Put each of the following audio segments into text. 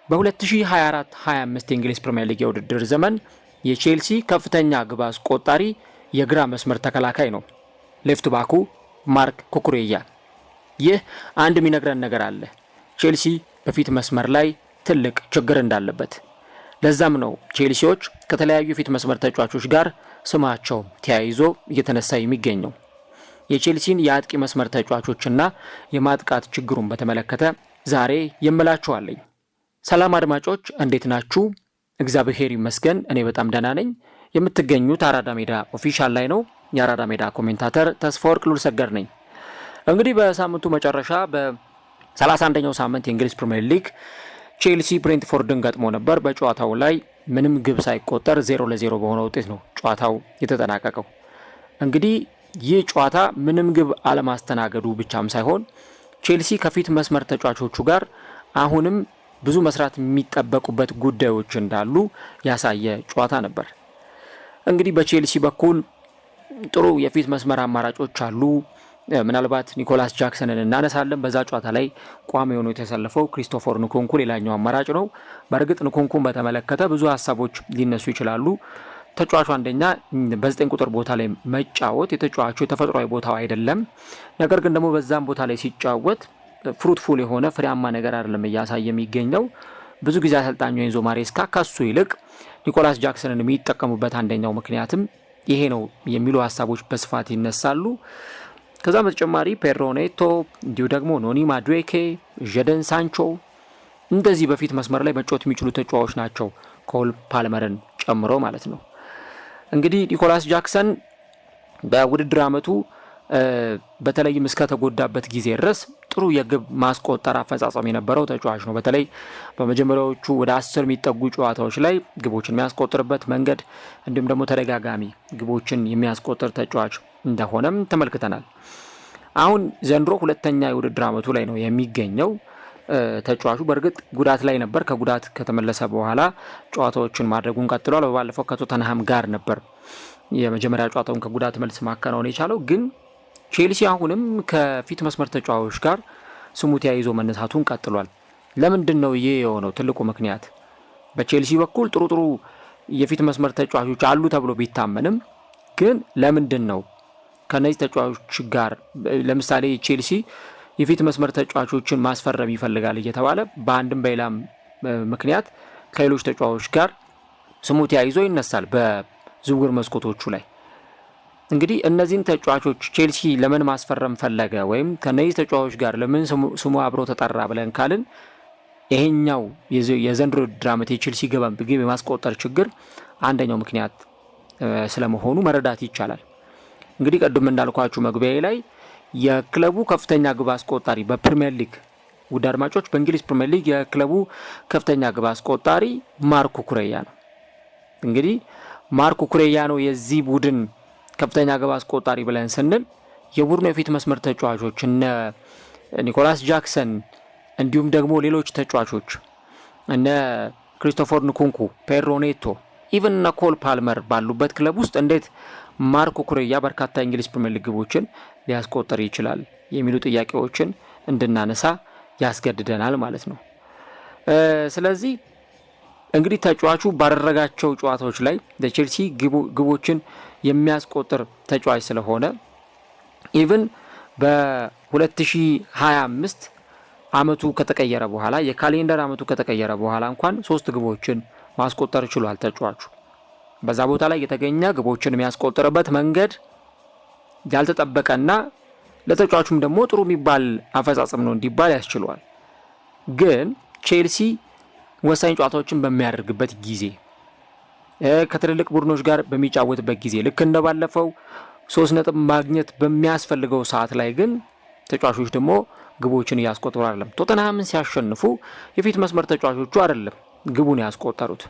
በ2024-25 የእንግሊዝ ፕሪሚየር ሊግ የውድድር ዘመን የቼልሲ ከፍተኛ ግብ አስቆጣሪ የግራ መስመር ተከላካይ ነው፣ ሌፍት ባኩ ማርክ ኩኩሬያ። ይህ አንድ የሚነግረን ነገር አለ፣ ቼልሲ በፊት መስመር ላይ ትልቅ ችግር እንዳለበት። ለዛም ነው ቼልሲዎች ከተለያዩ የፊት መስመር ተጫዋቾች ጋር ስማቸው ተያይዞ እየተነሳ የሚገኘው። የቼልሲን የአጥቂ መስመር ተጫዋቾችና የማጥቃት ችግሩን በተመለከተ ዛሬ የምላችኋለኝ። ሰላም አድማጮች፣ እንዴት ናችሁ? እግዚአብሔር ይመስገን እኔ በጣም ደህና ነኝ። የምትገኙት አራዳ ሜዳ ኦፊሻል ላይ ነው። የአራዳ ሜዳ ኮሜንታተር ተስፋወርቅ ሉልሰገድ ነኝ። እንግዲህ በሳምንቱ መጨረሻ በ31ኛው ሳምንት የእንግሊዝ ፕሪሚየር ሊግ ቼልሲ ብሬንትፎርድን ገጥሞ ነበር። በጨዋታው ላይ ምንም ግብ ሳይቆጠር 0-0 በሆነ ውጤት ነው ጨዋታው የተጠናቀቀው። እንግዲህ ይህ ጨዋታ ምንም ግብ አለማስተናገዱ ብቻም ሳይሆን ቼልሲ ከፊት መስመር ተጫዋቾቹ ጋር አሁንም ብዙ መስራት የሚጠበቁበት ጉዳዮች እንዳሉ ያሳየ ጨዋታ ነበር። እንግዲህ በቼልሲ በኩል ጥሩ የፊት መስመር አማራጮች አሉ። ምናልባት ኒኮላስ ጃክሰንን እናነሳለን። በዛ ጨዋታ ላይ ቋሚ ሆኖ የተሰለፈው ክሪስቶፈር ንኩንኩ ሌላኛው አማራጭ ነው። በእርግጥ ንኩንኩን በተመለከተ ብዙ ሀሳቦች ሊነሱ ይችላሉ። ተጫዋቹ አንደኛ በ9 ቁጥር ቦታ ላይ መጫወት የተጫዋቹ የተፈጥሯዊ ቦታው አይደለም። ነገር ግን ደግሞ በዛም ቦታ ላይ ሲጫወት ፍሩትፉል የሆነ ፍሬያማ ነገር አይደለም እያሳየ የሚገኘው። ብዙ ጊዜ አሰልጣኙ ኤንዞ ማሬስካ ከሱ ይልቅ ኒኮላስ ጃክሰንን የሚጠቀሙበት አንደኛው ምክንያትም ይሄ ነው የሚሉ ሀሳቦች በስፋት ይነሳሉ። ከዛ በተጨማሪ ፔድሮ ኔቶ፣ እንዲሁ ደግሞ ኖኒ ማዱዌኬ፣ ጀደን ሳንቾ እንደዚህ በፊት መስመር ላይ መጫወት የሚችሉ ተጫዋቾች ናቸው፣ ኮል ፓልመርን ጨምሮ ማለት ነው። እንግዲህ ኒኮላስ ጃክሰን በውድድር ዓመቱ በተለይም እስከ ተጎዳበት ጊዜ ድረስ ጥሩ የግብ ማስቆጠር አፈጻጸም የነበረው ተጫዋች ነው። በተለይ በመጀመሪያዎቹ ወደ 10 የሚጠጉ ጨዋታዎች ላይ ግቦችን የሚያስቆጥርበት መንገድ እንዲሁም ደግሞ ተደጋጋሚ ግቦችን የሚያስቆጥር ተጫዋች እንደሆነም ተመልክተናል። አሁን ዘንድሮ ሁለተኛ የውድድር ዓመቱ ላይ ነው የሚገኘው ተጫዋቹ። በእርግጥ ጉዳት ላይ ነበር። ከጉዳት ከተመለሰ በኋላ ጨዋታዎችን ማድረጉን ቀጥሏል። ባለፈው ከቶተንሃም ጋር ነበር የመጀመሪያ ጨዋታውን ከጉዳት መልስ ማከናወን የቻለው። ግን ቼልሲ አሁንም ከፊት መስመር ተጫዋቾች ጋር ስሙ ተያይዞ መነሳቱን ቀጥሏል። ለምንድን ነው ይህ የሆነው? ትልቁ ምክንያት በቼልሲ በኩል ጥሩ የፊት መስመር ተጫዋቾች አሉ ተብሎ ቢታመንም ግን ለምንድን ነው ከነዚህ ተጫዋቾች ጋር ለምሳሌ ቼልሲ የፊት መስመር ተጫዋቾችን ማስፈረም ይፈልጋል እየተባለ በአንድም በሌላም ምክንያት ከሌሎች ተጫዋቾች ጋር ስሙ ተያይዞ ይነሳል በዝውውር መስኮቶቹ ላይ። እንግዲህ እነዚህን ተጫዋቾች ቼልሲ ለምን ማስፈረም ፈለገ ወይም ከነዚህ ተጫዋቾች ጋር ለምን ስሙ አብሮ ተጠራ ብለን ካልን ይሄኛው የዘንድሮ ውድድር ዓመት የቼልሲ ግብ የማስቆጠር ችግር አንደኛው ምክንያት ስለመሆኑ መረዳት ይቻላል። እንግዲህ ቀደም እንዳልኳችሁ መግቢያዬ ላይ የክለቡ ከፍተኛ ግብ አስቆጣሪ በፕሪሚየር ሊግ ውድ አድማጮች፣ በእንግሊዝ ፕሪሚየር ሊግ የክለቡ ከፍተኛ ግብ አስቆጣሪ ማርክ ኩኩሬያ ነው። እንግዲህ ማርክ ኩኩሬያ ነው የዚህ ቡድን ከፍተኛ ግብ አስቆጣሪ ብለን ስንል የቡድኑ የፊት መስመር ተጫዋቾች እነ ኒኮላስ ጃክሰን እንዲሁም ደግሞ ሌሎች ተጫዋቾች እነ ክሪስቶፈር ንኩንኩ፣ ፔድሮ ኔቶ፣ ኢቨን እነ ኮል ፓልመር ባሉበት ክለብ ውስጥ እንዴት ማርክ ኩኩሬያ በርካታ የእንግሊዝ ፕሪሚየር ሊግ ግቦችን ሊያስቆጥር ይችላል የሚሉ ጥያቄዎችን እንድናነሳ ያስገድደናል ማለት ነው። ስለዚህ እንግዲህ ተጫዋቹ ባደረጋቸው ጨዋታዎች ላይ ለቼልሲ ግቦችን የሚያስቆጥር ተጫዋች ስለሆነ ኢቭን በ2025 ዓመቱ ከተቀየረ በኋላ የካሌንደር ዓመቱ ከተቀየረ በኋላ እንኳን 3 ግቦችን ማስቆጠር ችሏል ተጫዋቹ። በዛ ቦታ ላይ የተገኘ ግቦችን የሚያስቆጥርበት መንገድ ያልተጠበቀና ለተጫዋቹም ደግሞ ጥሩ የሚባል አፈጻጸም ነው እንዲባል ያስችሏል። ግን ቼልሲ ወሳኝ ጨዋታዎችን በሚያደርግበት ጊዜ ከትልልቅ ቡድኖች ጋር በሚጫወትበት ጊዜ ልክ እንደባለፈው 3 ነጥብ ማግኘት በሚያስፈልገው ሰዓት ላይ ግን ተጫዋቾች ደግሞ ግቦችን እያስቆጠሩ አይደለም። ቶተንሃምን ሲያሸንፉ የፊት መስመር ተጫዋቾቹ አይደለም ግቡን ያስቆጠሩት፣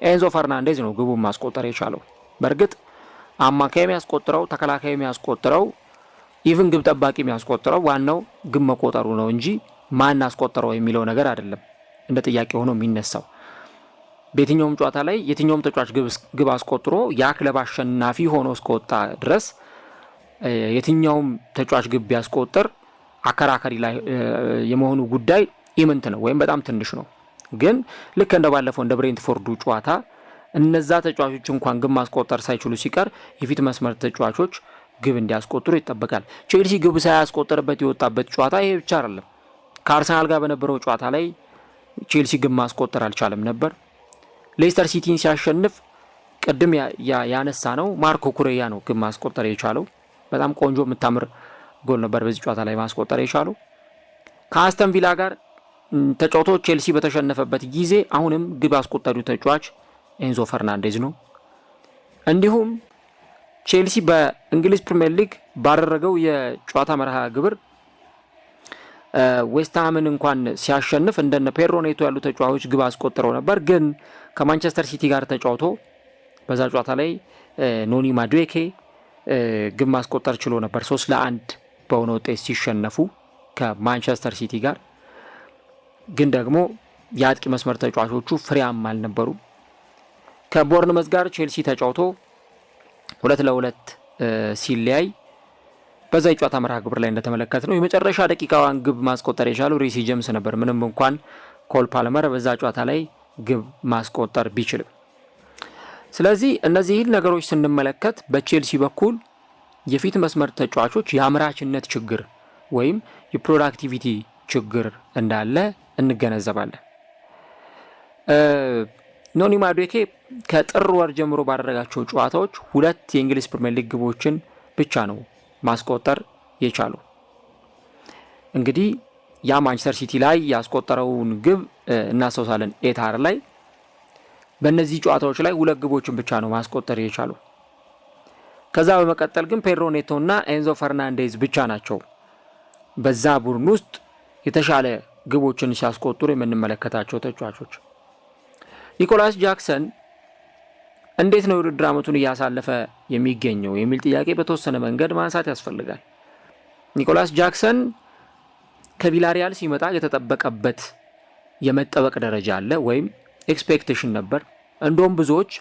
ኤንዞ ፈርናንዴዝ ነው ግቡን ማስቆጠር የቻለው። በእርግጥ አማካይ የሚያስቆጥረው፣ ተከላካይ የሚያስቆጥረው፣ ኢቭን ግብ ጠባቂ የሚያስቆጥረው ዋናው ግብ መቆጠሩ ነው እንጂ ማን አስቆጠረው የሚለው ነገር አይደለም እንደ ጥያቄ ሆኖ የሚነሳው። በየትኛውም ጨዋታ ላይ የትኛውም ተጫዋች ግብ አስቆጥሮ ያ ክለብ አሸናፊ ሆኖ እስከወጣ ድረስ የትኛውም ተጫዋች ግብ ቢያስቆጥር አከራካሪ ላይ የመሆኑ ጉዳይ ኢምንት ነው ወይም በጣም ትንሽ ነው። ግን ልክ እንደባለፈው እንደ ብሬንትፎርዱ ጨዋታ እነዛ ተጫዋቾች እንኳን ግብ ማስቆጠር ሳይችሉ ሲቀር የፊት መስመር ተጫዋቾች ግብ እንዲያስቆጥሩ ይጠበቃል። ቼልሲ ግብ ሳያስቆጥርበት የወጣበት ጨዋታ ይሄ ብቻ አይደለም። ከአርሰናል ጋር በነበረው ጨዋታ ላይ ቼልሲ ግብ ማስቆጠር አልቻለም ነበር። ሌስተር ሲቲን ሲያሸንፍ ቅድም ያነሳ ነው ማርኮ ኩሬያ ነው ግብ ማስቆጠር የቻለው። በጣም ቆንጆ የምታምር ጎል ነበር በዚህ ጨዋታ ላይ ማስቆጠር የቻለው። ከአስተን ቪላ ጋር ተጫውቶ ቼልሲ በተሸነፈበት ጊዜ አሁንም ግብ አስቆጣሪው ተጫዋች ኤንዞ ፈርናንዴዝ ነው። እንዲሁም ቼልሲ በእንግሊዝ ፕሪሚየር ሊግ ባደረገው የጨዋታ መርሃ ግብር ዌስትሃምን እንኳን ሲያሸንፍ እንደነ ፔድሮ ኔቶ ያሉ ተጫዋቾች ግብ አስቆጥረው ነበር። ግን ከማንቸስተር ሲቲ ጋር ተጫውቶ በዛ ጨዋታ ላይ ኖኒ ማዱዌኬ ግብ ማስቆጠር ችሎ ነበር 3-1 በሆነ ውጤት ሲሸነፉ ከማንቸስተር ሲቲ ጋር። ግን ደግሞ የአጥቂ መስመር ተጫዋቾቹ ፍሬያማ አልነበሩ። ከቦርንመዝ ጋር ቼልሲ ተጫውቶ 2-2 ሲለያይ በዛ የጨዋታ መርሃ ግብር ላይ እንደተመለከት ነው የመጨረሻ ደቂቃዋን ግብ ማስቆጠር የቻለው ሪሲ ጄምስ ነበር። ምንም እንኳን ኮል ፓልመር በዛ ጨዋታ ላይ ግብ ማስቆጠር ቢችልም። ስለዚህ እነዚህን ነገሮች ስንመለከት በቼልሲ በኩል የፊት መስመር ተጫዋቾች የአምራችነት ችግር ወይም የፕሮዳክቲቪቲ ችግር እንዳለ እንገነዘባለን። ኖኒ ማዱዌኬ ከጥር ወር ጀምሮ ባደረጋቸው ጨዋታዎች 2 የእንግሊዝ ፕሪሚየር ሊግ ግቦችን ብቻ ነው ማስቆጠር የቻለው። እንግዲህ ያ ማንቸስተር ሲቲ ላይ ያስቆጠረውን ግብ እናስታውሳለን። ኤታር ላይ በእነዚህ ጨዋታዎች ላይ 2 ግቦችን ብቻ ነው ማስቆጠር የቻለው። ከዛ በመቀጠል ግን ፔድሮ ኔቶ እና ኤንዞ ፈርናንዴዝ ብቻ ናቸው በዛ ቡድን ውስጥ የተሻለ ግቦችን ሲያስቆጥሩ የምንመለከታቸው ተጫዋቾች። ኒኮላስ ጃክሰን እንዴት ነው የውድድር ዓመቱን እያሳለፈ የሚገኘው የሚል ጥያቄ በተወሰነ መንገድ ማንሳት ያስፈልጋል። ኒኮላስ ጃክሰን ከቪላሪያል ሲመጣ የተጠበቀበት የመጠበቅ ደረጃ አለ ወይም ኤክስፔክቴሽን ነበር። እንደውም ብዙዎች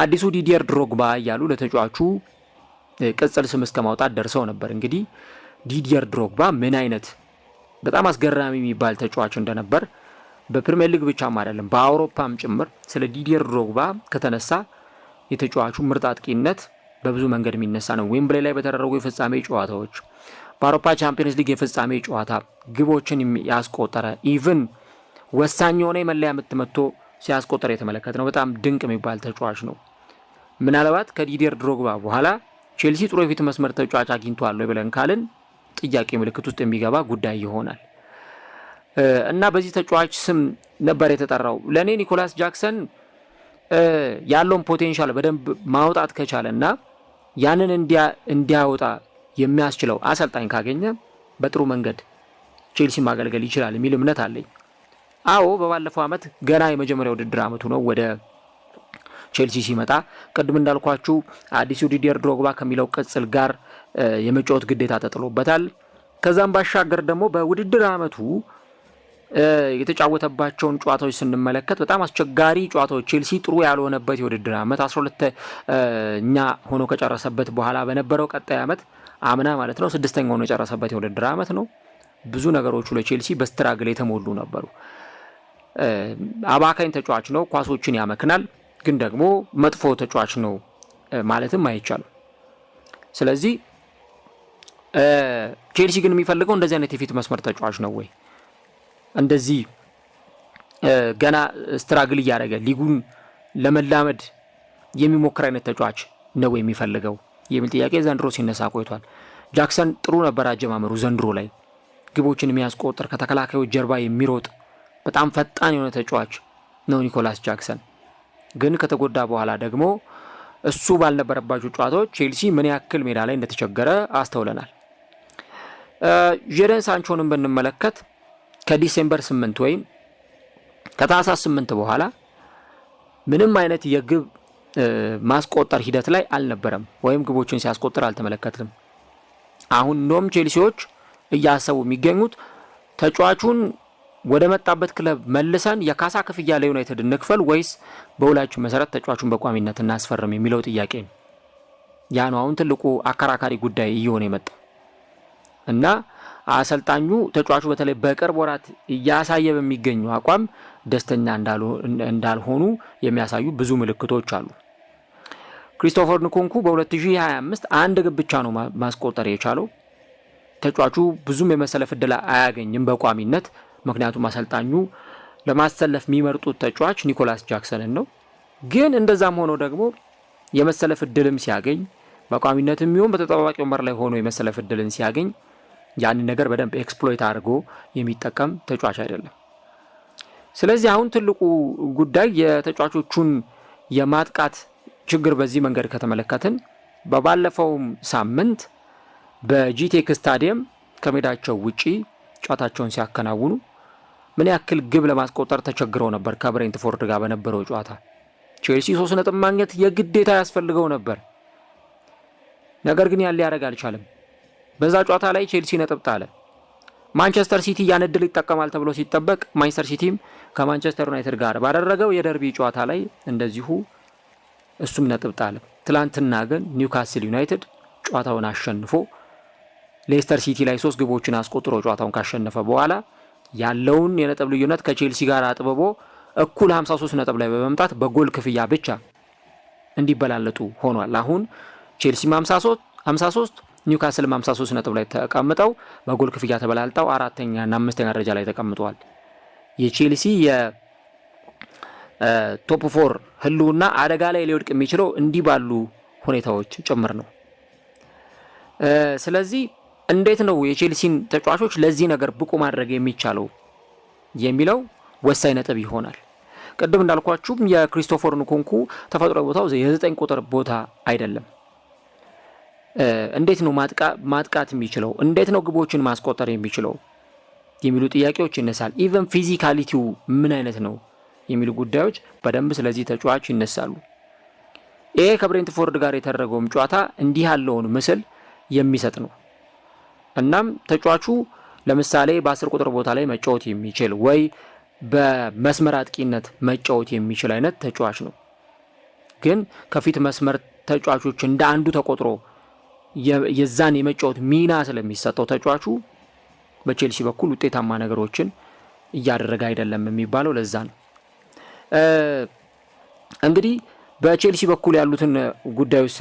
አዲሱ ዲዲየር ድሮግባ እያሉ ለተጫዋቹ ቅጽል ስም እስከ ማውጣት ደርሰው ነበር። እንግዲህ ዲዲየር ድሮግባ ምን አይነት በጣም አስገራሚ የሚባል ተጫዋች እንደነበር በፕሪሚየር ሊግ ብቻም አይደለም በአውሮፓም ጭምር ስለ ዲዲየር ድሮግባ ከተነሳ የተጫዋቹ ምርጥ አጥቂነት በብዙ መንገድ የሚነሳ ነው። ዌምብሌይ ላይ በተደረጉ የፍጻሜ ጨዋታዎች፣ በአውሮፓ ቻምፒየንስ ሊግ የፍጻሜ ጨዋታ ግቦችን ያስቆጠረ ኢቭን ወሳኝ የሆነ የመለያ ምት መጥቶ ሲያስቆጠር የተመለከተ ነው። በጣም ድንቅ የሚባል ተጫዋች ነው። ምናልባት ከዲዲየር ድሮግባ በኋላ ቼልሲ ጥሩ የፊት መስመር ተጫዋች አግኝቷል ብለን ካልን ጥያቄ ምልክት ውስጥ የሚገባ ጉዳይ ይሆናል እና በዚህ ተጫዋች ስም ነበር የተጠራው። ለእኔ ኒኮላስ ጃክሰን ያለውን ፖቴንሻል በደንብ ማውጣት ከቻለና ያንን እንዲያወጣ የሚያስችለው አሰልጣኝ ካገኘ በጥሩ መንገድ ቼልሲ ማገልገል ይችላል የሚል እምነት አለኝ። አዎ በባለፈው ዓመት ገና የመጀመሪያ ውድድር ዓመቱ ነው ወደ ቼልሲ ሲመጣ። ቅድም እንዳልኳችሁ አዲሱ ዲዲየር ድሮግባ ከሚለው ቅጽል ጋር የመጫወት ግዴታ ተጥሎበታል። ከዛም ባሻገር ደግሞ በውድድር ዓመቱ የተጫወተባቸውን ጨዋታዎች ስንመለከት በጣም አስቸጋሪ ጨዋታዎች፣ ቼልሲ ጥሩ ያልሆነበት የውድድር ዓመት 12ኛ ሆኖ ከጨረሰበት በኋላ በነበረው ቀጣይ ዓመት አምና ማለት ነው 6ኛ ሆኖ የጨረሰበት የውድድር ዓመት ነው። ብዙ ነገሮቹ ለቼልሲ በስትራግል የተሞሉ ነበሩ። አባካኝ ተጫዋች ነው፣ ኳሶችን ያመክናል፣ ግን ደግሞ መጥፎ ተጫዋች ነው ማለትም አይቻልም። ስለዚህ ቼልሲ ግን የሚፈልገው እንደዚህ አይነት የፊት መስመር ተጫዋች ነው ወይ? እንደዚህ ገና ስትራግል እያደረገ ሊጉን ለመላመድ የሚሞክር አይነት ተጫዋች ነው የሚፈልገው የሚል ጥያቄ ዘንድሮ ሲነሳ ቆይቷል። ጃክሰን ጥሩ ነበር አጀማመሩ። ዘንድሮ ላይ ግቦችን የሚያስቆጥር ከተከላካዮች ጀርባ የሚሮጥ በጣም ፈጣን የሆነ ተጫዋች ነው ኒኮላስ ጃክሰን። ግን ከተጎዳ በኋላ ደግሞ እሱ ባልነበረባቸው ጨዋታዎች ቼልሲ ምን ያክል ሜዳ ላይ እንደተቸገረ አስተውለናል። ጄደን ሳንቾንም ብንመለከት ከዲሴምበር 8 ወይም ከታህሳስ 8 በኋላ ምንም አይነት የግብ ማስቆጠር ሂደት ላይ አልነበረም ወይም ግቦችን ሲያስቆጥር አልተመለከትም። አሁን እንደውም ቼልሲዎች እያሰቡ የሚገኙት ተጫዋቹን ወደ መጣበት ክለብ መልሰን የካሳ ክፍያ ለዩናይትድ እንክፈል ወይስ በውላችሁ መሰረት ተጫዋቹን በቋሚነት እናስፈርም የሚለው ጥያቄ ነው። ያ ነው አሁን ትልቁ አከራካሪ ጉዳይ እየሆነ የመጣው እና አሰልጣኙ ተጫዋቹ በተለይ በቅርብ ወራት እያሳየ በሚገኘው አቋም ደስተኛ እንዳልሆኑ የሚያሳዩ ብዙ ምልክቶች አሉ። ክሪስቶፈር ንኩንኩ በ2025 አንድ ግብ ብቻ ነው ማስቆጠር የቻለው። ተጫዋቹ ብዙም የመሰለፍ ዕድል አያገኝም በቋሚነት፣ ምክንያቱም አሰልጣኙ ለማሰለፍ የሚመርጡት ተጫዋች ኒኮላስ ጃክሰንን ነው። ግን እንደዛም ሆኖ ደግሞ የመሰለፍ ዕድልም ሲያገኝ በቋሚነትም ይሁን በተጠባባቂ ወንበር ላይ ሆኖ የመሰለፍ ዕድልን ሲያገኝ ያንን ነገር በደንብ ኤክስፕሎይት አድርጎ የሚጠቀም ተጫዋች አይደለም። ስለዚህ አሁን ትልቁ ጉዳይ የተጫዋቾቹን የማጥቃት ችግር በዚህ መንገድ ከተመለከትን በባለፈው ሳምንት በጂቴክ ስታዲየም ከሜዳቸው ውጪ ጨዋታቸውን ሲያከናውኑ ምን ያክል ግብ ለማስቆጠር ተቸግረው ነበር። ከብሬንትፎርድ ጋር በነበረው ጨዋታ ቼልሲ 3 ነጥብ ማግኘት የግዴታ ያስፈልገው ነበር። ነገር ግን ያን ሊያደርግ አልቻለም። በዛ ጨዋታ ላይ ቼልሲ ነጥብ ጣለ። ማንቸስተር ሲቲ ያን ዕድል ይጠቀማል ተብሎ ሲጠበቅ ማንቸስተር ሲቲም ከማንቸስተር ዩናይትድ ጋር ባደረገው የደርቢ ጨዋታ ላይ እንደዚሁ እሱም ነጥብ ጣለ። ትላንትና ግን ኒውካስል ዩናይትድ ጨዋታውን አሸንፎ ሌስተር ሲቲ ላይ 3 ግቦችን አስቆጥሮ ጨዋታውን ካሸነፈ በኋላ ያለውን የነጥብ ልዩነት ከቼልሲ ጋር አጥብቦ እኩል 53 ነጥብ ላይ በመምጣት በጎል ክፍያ ብቻ እንዲበላለጡ ሆኗል። አሁን ቼልሲም 53 ኒውካስልም 53 ነጥብ ላይ ተቀምጠው በጎል ክፍያ ተበላልጠው 4ኛና 5ኛ ደረጃ ላይ ተቀምጠዋል። የቼልሲ የቶፕ 4 ህልውና አደጋ ላይ ሊወድቅ የሚችለው እንዲህ ባሉ ሁኔታዎች ጭምር ነው። ስለዚህ እንዴት ነው የቼልሲን ተጫዋቾች ለዚህ ነገር ብቁ ማድረግ የሚቻለው የሚለው ወሳኝ ነጥብ ይሆናል። ቅድም እንዳልኳችሁም የክሪስቶፈር ንኩንኩ ተፈጥሯዊ ቦታው የ9 ቁጥር ቦታ አይደለም። እንዴት ነው ማጥቃት የሚችለው? እንዴት ነው ግቦችን ማስቆጠር የሚችለው የሚሉ ጥያቄዎች ይነሳል። ኢቨን ፊዚካሊቲው ምን አይነት ነው የሚሉ ጉዳዮች በደንብ ስለዚህ ተጫዋች ይነሳሉ። ይሄ ከብሬንትፎርድ ጋር የተደረገውም ጨዋታ እንዲህ ያለውን ምስል የሚሰጥ ነው። እናም ተጫዋቹ ለምሳሌ በ10 ቁጥር ቦታ ላይ መጫወት የሚችል ወይ በመስመር አጥቂነት መጫወት የሚችል አይነት ተጫዋች ነው። ግን ከፊት መስመር ተጫዋቾች እንደ አንዱ ተቆጥሮ የዛን የመጫወት ሚና ስለሚሰጠው ተጫዋቹ በቼልሲ በኩል ውጤታማ ነገሮችን እያደረገ አይደለም የሚባለው ለዛ ነው። እንግዲህ በቼልሲ በኩል ያሉትን ጉዳዮች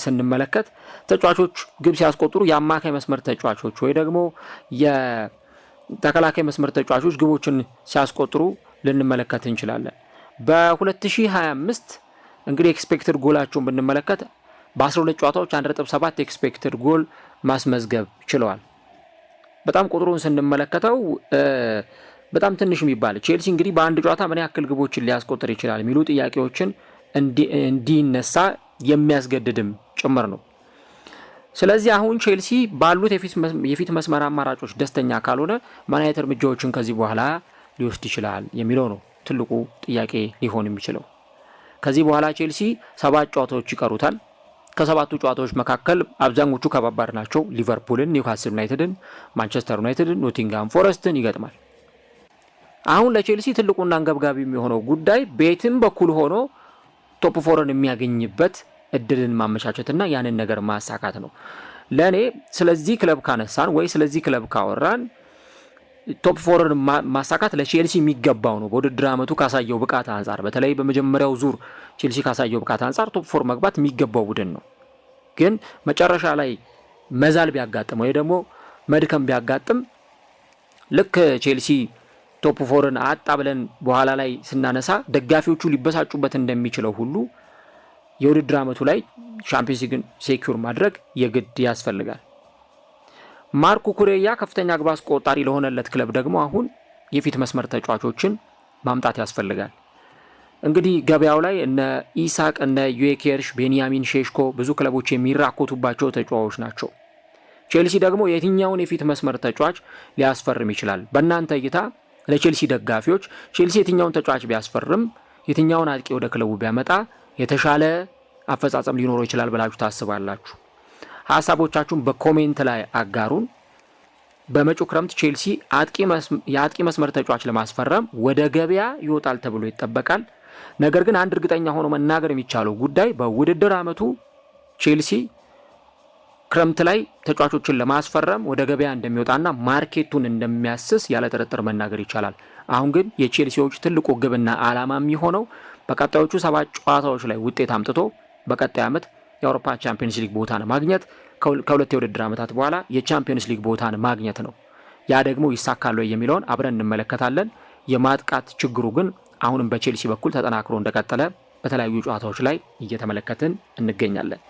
ስንመለከት ተጫዋቾች ግብ ሲያስቆጥሩ የአማካይ መስመር ተጫዋቾች ወይ ደግሞ የተከላካይ መስመር ተጫዋቾች ግቦችን ሲያስቆጥሩ ልንመለከት እንችላለን። በ2025 እንግዲህ ኤክስፔክትድ ጎላቸውን ብንመለከት በ12 ጨዋታዎች 1.7 ኤክስፔክትድ ጎል ማስመዝገብ ችለዋል። በጣም ቁጥሩን ስንመለከተው በጣም ትንሽ የሚባል ቼልሲ እንግዲህ በአንድ ጨዋታ ምን ያክል ግቦችን ሊያስቆጥር ይችላል የሚሉ ጥያቄዎችን እንዲነሳ የሚያስገድድም ጭምር ነው። ስለዚህ አሁን ቼልሲ ባሉት የፊት መስመር አማራጮች ደስተኛ ካልሆነ ምን አይነት እርምጃዎችን ከዚህ በኋላ ሊወስድ ይችላል የሚለው ነው ትልቁ ጥያቄ ሊሆን የሚችለው። ከዚህ በኋላ ቼልሲ 7 ጨዋታዎች ይቀሩታል። ከ7ቱ ጨዋታዎች መካከል አብዛኞቹ ከባባድ ናቸው። ሊቨርፑልን፣ ኒውካስል ዩናይትድን፣ ማንቸስተር ዩናይትድን፣ ኖቲንግሃም ፎረስትን ይገጥማል። አሁን ለቼልሲ ትልቁና አንገብጋቢ የሚሆነው ጉዳይ ቤትም በኩል ሆኖ ቶፕ 4ን የሚያገኝበት እድልን ማመቻቸትና ያንን ነገር ማሳካት ነው። ለኔ ስለዚህ ክለብ ካነሳን ወይ ስለዚህ ክለብ ካወራን ቶፕ 4ን ማሳካት ለቼልሲ የሚገባው ነው። በውድድር ዓመቱ ካሳየው ብቃት አንጻር በተለይ በመጀመሪያው ዙር ቼልሲ ካሳየው ብቃት አንጻር ቶፕ 4 መግባት የሚገባው ቡድን ነው። ግን መጨረሻ ላይ መዛል ቢያጋጥም ወይ ደግሞ መድከም ቢያጋጥም ልክ ቼልሲ ቶፕ 4ን አጣ ብለን በኋላ ላይ ስናነሳ ደጋፊዎቹ ሊበሳጩበት እንደሚችለው ሁሉ የውድድር ዓመቱ ላይ ቻምፒየንስ ሊግን ሴኩር ማድረግ የግድ ያስፈልጋል። ማርክ ኩኩሬያ ከፍተኛ ግብ አስቆጣሪ ለሆነለት ክለብ ደግሞ አሁን የፊት መስመር ተጫዋቾችን ማምጣት ያስፈልጋል። እንግዲህ ገበያው ላይ እነ ኢሳቅ፣ እነ ዩኬርሽ፣ ቤንያሚን ሼሽኮ ብዙ ክለቦች የሚራኮቱባቸው ተጫዋቾች ናቸው። ቼልሲ ደግሞ የትኛውን የፊት መስመር ተጫዋች ሊያስፈርም ይችላል? በእናንተ እይታ ለቼልሲ ደጋፊዎች ቼልሲ የትኛውን ተጫዋች ቢያስፈርም የትኛውን አጥቂ ወደ ክለቡ ቢያመጣ የተሻለ አፈጻጸም ሊኖረው ይችላል ብላችሁ ታስባላችሁ? ሐሳቦቻችሁን በኮሜንት ላይ አጋሩን። በመጪው ክረምት ቼልሲ የአጥቂ መስመር ተጫዋች ለማስፈረም ወደ ገበያ ይወጣል ተብሎ ይጠበቃል። ነገር ግን አንድ እርግጠኛ ሆኖ መናገር የሚቻለው ጉዳይ በውድድር ዓመቱ ቼልሲ ክረምት ላይ ተጫዋቾችን ለማስፈረም ወደ ገበያ እንደሚወጣና ማርኬቱን እንደሚያስስ ያለ ጥርጥር መናገር ይቻላል። አሁን ግን የቼልሲዎች ትልቁ ግብና ዓላማ የሚሆነው በቀጣዮቹ 7 ጨዋታዎች ላይ ውጤት አምጥቶ በቀጣይ ዓመት የአውሮፓ ቻምፒየንስ ሊግ ቦታን ማግኘት፣ ከሁለት የውድድር ዓመታት በኋላ የቻምፒየንስ ሊግ ቦታን ማግኘት ነው። ያ ደግሞ ይሳካል ወይ የሚለውን አብረን እንመለከታለን። የማጥቃት ችግሩ ግን አሁንም በቼልሲ በኩል ተጠናክሮ እንደቀጠለ በተለያዩ ጨዋታዎች ላይ እየተመለከትን እንገኛለን።